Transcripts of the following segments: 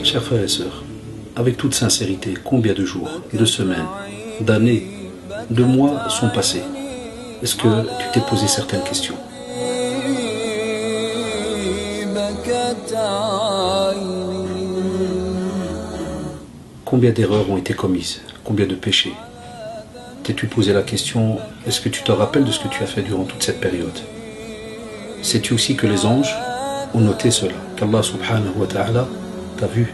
Chers frères et sœurs, avec toute sincérité, combien de jours, de semaines, d'années, de mois sont passés? Est-ce que tu t'es posé certaines questions? Combien d'erreurs ont été commises? Combien de péchés? T'es-tu posé la question, est-ce que tu te rappelles de ce que tu as fait durant toute cette période? Sais-tu aussi que les anges ont noté cela, qu'Allah subhanahu wa ta'ala t'a vu?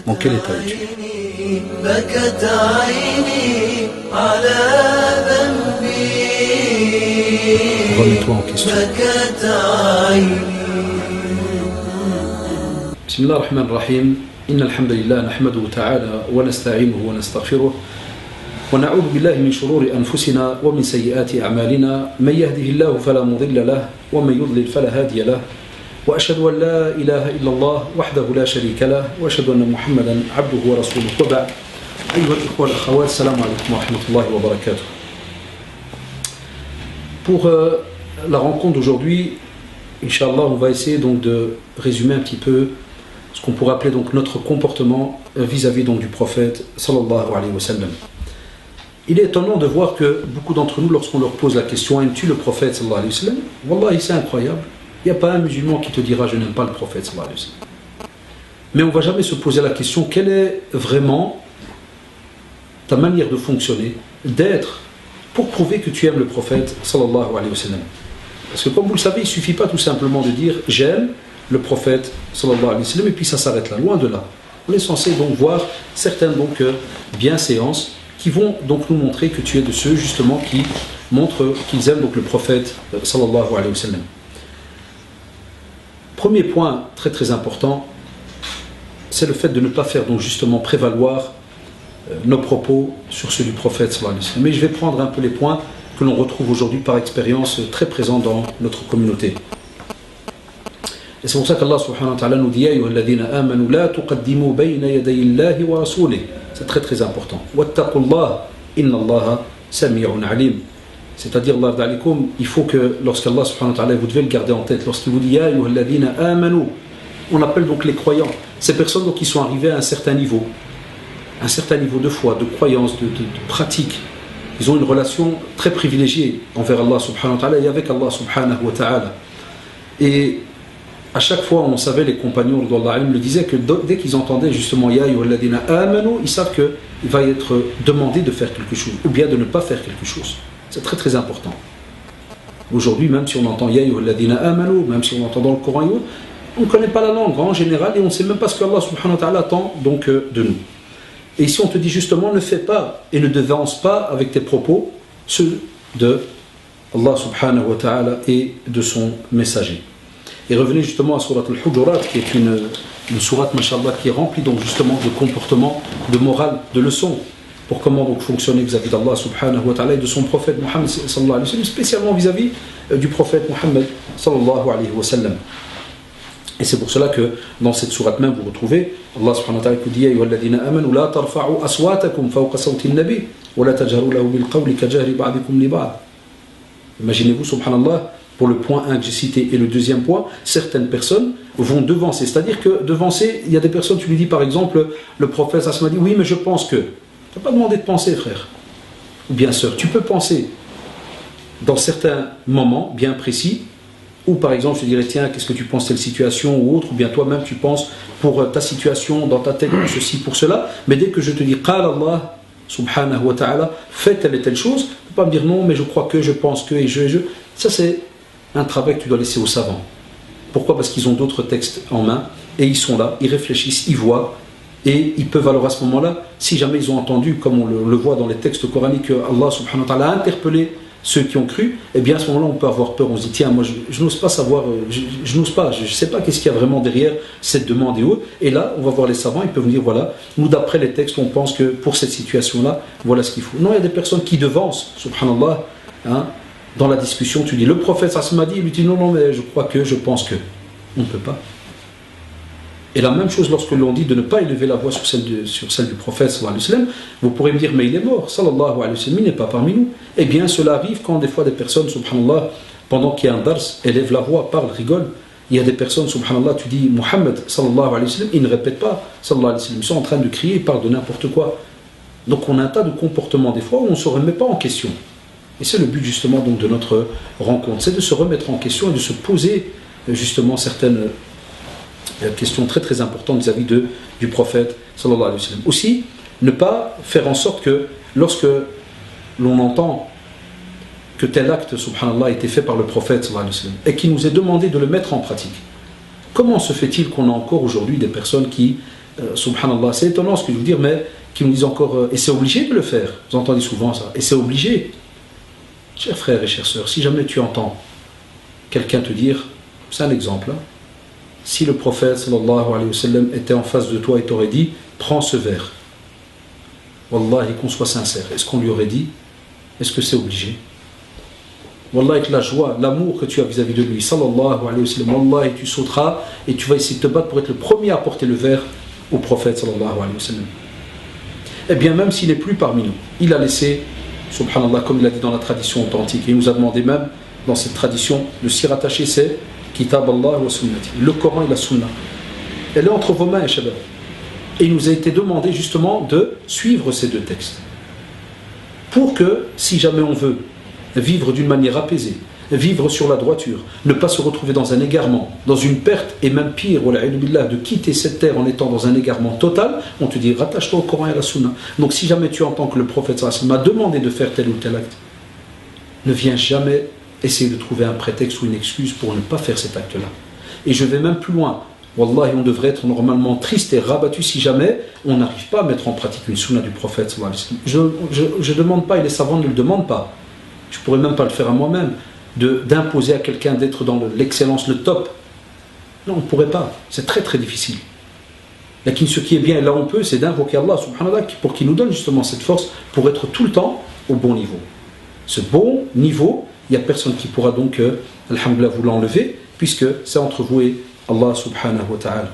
Dans quel état es-tu? Remets-toi en question. Bismillah ar-Rahman ar-Rahim. Inna alhamdulillah nahmaduhu ta'ala wa nasta'inuhu wa nastaghfiruh. ونعوذ بالله من شرور أنفسنا ومن سيئات أعمالنا من يهده الله فلا مضل له ومن يضلل فلا هادي له وأشهد أن لا إله إلا الله وحده لا شريك له وأشهد أن محمدا عبده ورسوله وبعد أيها الإخوة والأخوات السلام عليكم ورحمة الله وبركاته. Pour la rencontre d'aujourd'hui, Inch'Allah, on va essayer donc de résumer un petit peu ce qu'on pourrait appeler donc notre comportement vis-à-vis donc du prophète sallallahu alayhi wa sallam. Il est étonnant de voir que beaucoup d'entre nous, lorsqu'on leur pose la question, aimes-tu le prophète sallallahu alayhi wa sallam? Wallahi, c'est incroyable. Il n'y a pas un musulman qui te dira je n'aime pas le prophète sallallahu alayhi wa sallam. Mais on ne va jamais se poser la question, quelle est vraiment ta manière de fonctionner, d'être, pour prouver que tu aimes le prophète sallallahu alayhi wa sallam. Parce que comme vous le savez, il ne suffit pas tout simplement de dire j'aime le prophète sallallahu alayhi wa sallam et puis ça s'arrête là, loin de là. On est censé donc voir certaines donc bienséances qui vont donc nous montrer que tu es de ceux justement qui montrent qu'ils aiment donc le prophète sallallahu alayhi wa sallam. Premier point très très important, c'est le fait de ne pas faire donc justement prévaloir nos propos sur ceux du prophète sallallahu alayhi wa sallam. Mais je vais prendre un peu les points que l'on retrouve aujourd'hui par expérience très présents dans notre communauté. Et c'est pour ça qu'Allah subhanahu wa ta'ala nous dit Ya ayyuhalladhina amanu la tuqaddimu bayna yaday Allahi wa rasulih. C'est très très important. Wattaqullah inna Allaha sami'un alim. C'est-à-dire, il faut que lorsqu'Allah subhanahu wa ta'ala, vous devez le garder en tête, lorsqu'il vous dit Ya ayyuhalladhina amanu, on appelle donc les croyants, ces personnes donc qui sont arrivées à un certain niveau de foi, de croyance, de pratique. Ils ont une relation très privilégiée envers Allah subhanahu wa ta'ala et avec Allah subhanahu wa ta'ala. Et à chaque fois, on savait, les compagnons d'Allah le disaient que dès qu'ils entendaient justement Ya ayyuhalladhina amanu, ils savent qu'il va être demandé de faire quelque chose ou bien de ne pas faire quelque chose. C'est très très important. Aujourd'hui, même si on entend Ya ayyuhalladhina amanu, même si on entend dans le Coran, on ne connaît pas la langue en général et on ne sait même pas ce que Allah subhanahu wa ta'ala attend donc de nous. Et ici on te dit justement ne fais pas et ne devance pas avec tes propos ceux de Allah subhanahu wa ta'ala et de son messager. Et revenez justement à Surat al-Hujurat qui est une sourate mashallah qui est remplie donc justement de comportements, de morale, de leçons pour comment donc fonctionner vis-à-vis d'Allah subhanahu wa ta'ala et de son prophète Muhammad sallallahu alayhi wa sallam, spécialement vis-à-vis du prophète Muhammad sallallahu alayhi wa sallam. Et c'est pour cela que dans cette sourate même vous retrouvez Allah subhanahu wa ta'ala qui dit Ya ayyuhalladhina amanu la tarfa'u aswatakum fawqa sawti an-nabi wa la tajharu lahu bil qawli ka jahri ba'dikum li ba'd. Imaginez-vous subhanallah, pour le point 1 que j'ai cité et le deuxième point, certaines personnes vont devancer, c'est-à-dire que devancer, il y a des personnes, tu lui dis par exemple le prophète ça m'a dit oui mais je pense que, tu n'as pas demandé de penser frère ou bien sœur, tu peux penser dans certains moments bien précis ou par exemple je te dirais tiens qu'est-ce que tu penses de telle situation ou autre, ou bien toi-même tu penses pour ta situation dans ta tête pour ceci, pour cela, mais dès que je te dis qala Allah subhanahu wa ta'ala fais telle et telle chose, tu ne peux pas me dire non mais je crois que, je pense que et je. Ça c'est un travail que tu dois laisser aux savants. Pourquoi? Parce qu'ils ont d'autres textes en main et ils sont là, ils réfléchissent, ils voient et ils peuvent alors à ce moment-là, si jamais ils ont entendu, comme on le voit dans les textes coraniques, que Allah subhanahu wa ta'ala a interpellé ceux qui ont cru, et bien à ce moment-là on peut avoir peur, on se dit tiens moi je n'ose pas savoir, je n'ose pas, je ne sais pas qu'est-ce qu'il y a vraiment derrière cette demande et autres. Et là on va voir les savants, ils peuvent nous dire voilà, nous d'après les textes on pense que pour cette situation-là, voilà ce qu'il faut. Non, il y a des personnes qui devancent, subhanallah, hein, dans la discussion, tu dis le prophète ça m'a dit, il lui dit non mais je crois que, je pense que. On ne peut pas. Et la même chose lorsque l'on dit de ne pas élever la voix sur celle du prophète sallallahu alayhi wa sallam, vous pourrez me dire mais il est mort sallallahu alayhi wa sallam, il n'est pas parmi nous. Eh bien cela arrive quand des fois des personnes subhanallah pendant qu'il y a un dars, élève la voix, parle, rigole. Il y a des personnes, subhanallah, tu dis Muhammad sallallahu alayhi wa sallam, ils ne répètent pas sallallahu alayhi wa sallam, ils sont en train de crier, ils parlent de n'importe quoi. Donc on a un tas de comportements des fois où on ne se remet pas en question. Et c'est le but justement donc de notre rencontre, c'est de se remettre en question et de se poser justement certaines questions très très importantes vis-à-vis du prophète sallallahu alayhi wa sallam. Aussi, ne pas faire en sorte que lorsque l'on entend que tel acte, subhanallah, a été fait par le prophète sallallahu alayhi wa sallam, et qu'il nous est demandé de le mettre en pratique. Comment se fait-il qu'on a encore aujourd'hui des personnes qui, subhanallah, c'est étonnant ce que je veux dire, mais qui nous disent encore, et c'est obligé de le faire. Vous entendez souvent ça, et c'est obligé. Chers frères et chères sœurs, si jamais tu entends quelqu'un te dire, c'est un exemple, hein, si le prophète sallallahu alayhi wa sallam était en face de toi et t'aurait dit, prends ce verre, wallahi, qu'on soit sincère, est-ce qu'on lui aurait dit, est-ce que c'est obligé? Wallah, avec la joie, l'amour que tu as vis-à-vis de lui, sallallahu alayhi wa sallam, wallah, et tu sauteras et tu vas essayer de te battre pour être le premier à porter le verre au prophète sallallahu alayhi wa sallam. Eh bien, même s'il n'est plus parmi nous, il a laissé, subhanallah, comme il a dit dans la tradition authentique, et il nous a demandé même, dans cette tradition, de s'y rattacher, c'est Kitab Allah wa Sunnati, le Coran et la Sunna. Elle est entre vos mains, Shabab. Et il nous a été demandé justement de suivre ces deux textes. Pour que, si jamais on veut vivre d'une manière apaisée, vivre sur la droiture, ne pas se retrouver dans un égarement, dans une perte, et même pire, de quitter cette terre en étant dans un égarement total, on te dit rattache-toi au Coran et à la Sunna. Donc si jamais tu entends que le prophète sallallahu alayhi wa sallam m'a demandé de faire tel ou tel acte, ne viens jamais essayer de trouver un prétexte ou une excuse pour ne pas faire cet acte-là. Et je vais même plus loin. Wallahi, on devrait être normalement triste et rabattu si jamais on n'arrive pas à mettre en pratique une sunna du prophète sallallahu alayhi wa sallam. Je ne demande pas, et les savants ne le demandent pas. Je ne pourrais même pas le faire à moi-même, d'imposer à quelqu'un d'être dans l'excellence, le top. Non, on ne pourrait pas. C'est très très difficile. Lakin ce qui est bien, là on peut, c'est d'invoquer Allah subhanallah pour qu'il nous donne justement cette force pour être tout le temps au bon niveau. Ce bon niveau, il n'y a personne qui pourra donc, alhamdoulilah, vous l'enlever, puisque c'est entre vous et Allah subhanahu wa ta'ala.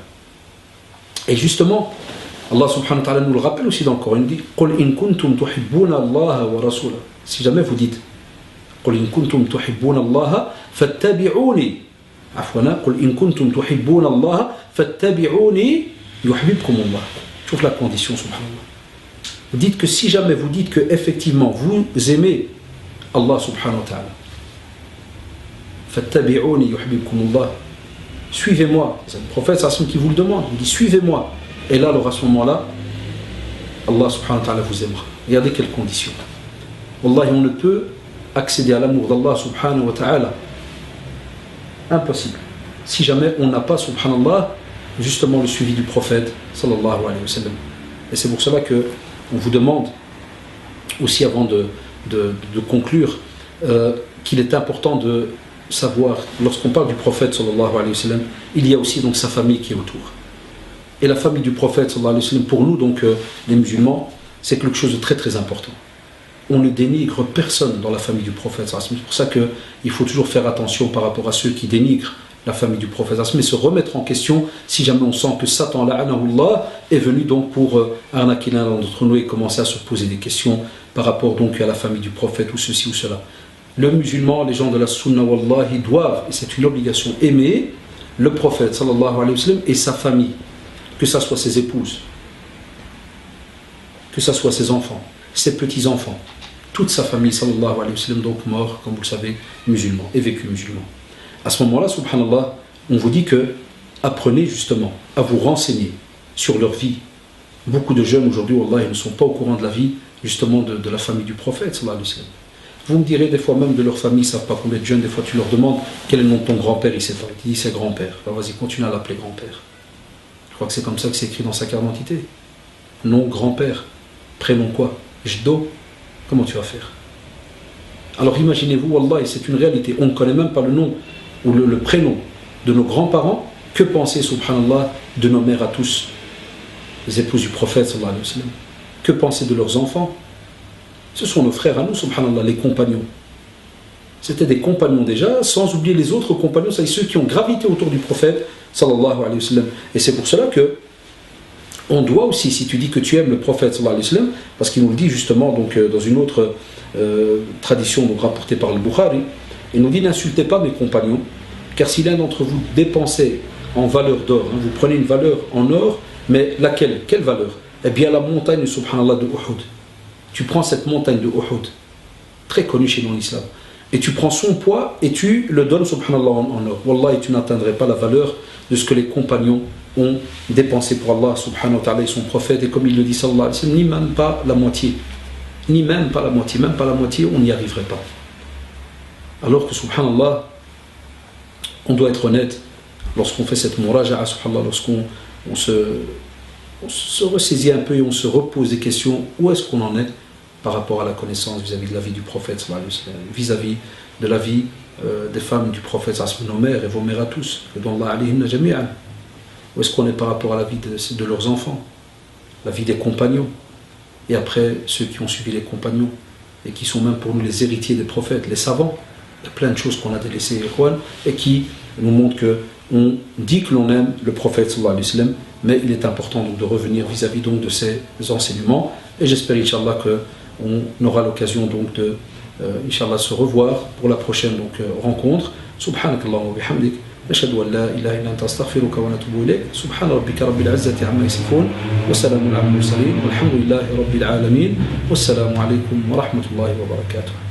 Et justement, Allah subhanahu wa ta'ala nous le rappelle aussi dans le Coran, il dit قُلْ إِن كُنْتُمْ تُحِبُّونَ اللَّهَ وَرَسُولَهُ. Si jamais vous dites قُلْ إِن كُنْتُمْ تُحِبُّونَ اللَّهَ فَاتَّبِعُونِي عفوا قُلْ إِن كُنْتُمْ تُحِبُّونَ اللَّهَ فَاتَّبِعُونِي يُحْبِبْكُمُ اللَّهُ. Je trouve la condition, subhanallah. Vous dites que si jamais vous dites que effectivement vous aimez Allah subhanahu wa ta'ala, فَاتَّبِعُونِي يُحْبِبْكُمُ اللَّهُ, suivez-moi. C'est le prophète qui vous le demande. Il dit suivez-moi. Et là, alors à ce moment-là, Allah subhanahu wa ta'ala vous aimera. Regardez quelles conditions. Wallahi, on ne peut accéder à l'amour d'Allah subhanahu wa ta'ala. Impossible. Si jamais on n'a pas, subhanallah, justement le suivi du prophète sallallahu alayhi wa sallam. Et c'est pour cela que on vous demande aussi, avant de conclure, qu'il est important de savoir, lorsqu'on parle du prophète sallallahu alayhi wa sallam, il y a aussi donc sa famille qui est autour. Et la famille du prophète sallallahu alayhi wa sallam, pour nous donc les musulmans, c'est quelque chose de très très important. On ne dénigre personne dans la famille du prophète sallallahu alayhi wa sallam. C'est pour ça qu'il faut toujours faire attention par rapport à ceux qui dénigrent la famille du prophète sallallahu alayhi wa sallam, mais se remettre en question si jamais on sent que Satan la'anahullah est venu donc pour arnaquer l'un d'entre nous et commencer à se poser des questions par rapport donc à la famille du prophète ou ceci ou cela. Le musulman, les gens de la sunna, wallahi, doivent, et c'est une obligation, aimer le prophète sallallahu alayhi wa sallam et sa famille, que ce soit ses épouses, que ce soit ses enfants, ses petits-enfants, toute sa famille sallallahu alayhi wa sallam, donc mort, comme vous le savez, musulman, et vécu musulman. À ce moment-là, subhanallah, on vous dit que apprenez justement à vous renseigner sur leur vie. Beaucoup de jeunes aujourd'hui, wallahi, ne sont pas au courant de la vie justement de la famille du prophète sallallahu alayhi wa sallam. Vous me direz des fois même de leur famille, ils ne savent pas combien de jeunes, des fois tu leur demandes quel est le nom de ton grand-père, il ne sait pas, il dit c'est grand-père. Alors vas-y, continue à l'appeler grand-père. Je crois que c'est comme ça que c'est écrit dans sa carte d'identité. Nom grand-père, prénom quoi? Jdo, comment tu vas faire? Alors imaginez-vous, wallah, c'est une réalité, on ne connaît même pas le nom ou le prénom de nos grands-parents. Que penser, subhanallah, de nos mères à tous, les épouses du prophète sallallahu alayhi wa sallam? Que penser de leurs enfants? Ce sont nos frères à nous, subhanallah, les compagnons. C'était des compagnons déjà, sans oublier les autres compagnons, c'est ceux qui ont gravité autour du prophète sallallahu alayhi wa sallam. Et c'est pour cela que on doit aussi, si tu dis que tu aimes le prophète sallallahu alayhi wa sallam, parce qu'il nous le dit justement donc, dans une autre tradition donc, rapportée par le Bukhari, Il nous dit n'insultez pas mes compagnons, car si l'un d'entre vous dépensait en valeur d'or, hein, vous prenez une valeur en or, mais laquelle? Quelle valeur? Eh bien la montagne, subhanallah, de Uhud. Tu prends cette montagne de Uhud, très connue chez nous en islam, et tu prends son poids et tu le donnes, subhanallah, en or. Wallah, et tu n'atteindrais pas la valeur de ce que les compagnons ont dépensé pour Allah, subhanahu wa ta'ala, et son prophète, et comme il le dit, sallallahu alayhi wa sallam, ni même pas la moitié. Ni même pas la moitié, on n'y arriverait pas. Alors que, subhanallah, on doit être honnête, lorsqu'on fait cette muraja'a, subhanallah, lorsqu'on se ressaisit un peu et on se repose des questions, où est-ce qu'on en est par rapport à la connaissance vis-à-vis de la vie du prophète, vis-à-vis de la vie des femmes du prophète, nos mères et vos mères à tous, où est-ce qu'on est par rapport à la vie de leurs enfants, la vie des compagnons, et après ceux qui ont suivi les compagnons, et qui sont même pour nous les héritiers des prophètes, les savants. Il y a plein de choses qu'on a délaissées, et qui nous montrent qu'on dit que l'on aime le prophète sallallahu alayhi wa sallam, mais il est important donc de revenir vis-à-vis donc de ces enseignements, et j'espère Inch'Allah qu'on aura l'occasion donc de Inch'Allah se revoir pour la prochaine donc, rencontre. Subhanakallah wa bihamdik, nashhadu an la ilaha illa anta astaghfiruka wa natubu ilayk, subhana rabbika rabbil izzati amma yasifun, wa salamun ala al mursalin, walhamdulillahi rabbil alamin, wassalamu alaykum wa rahmatullahi wa barakatuh.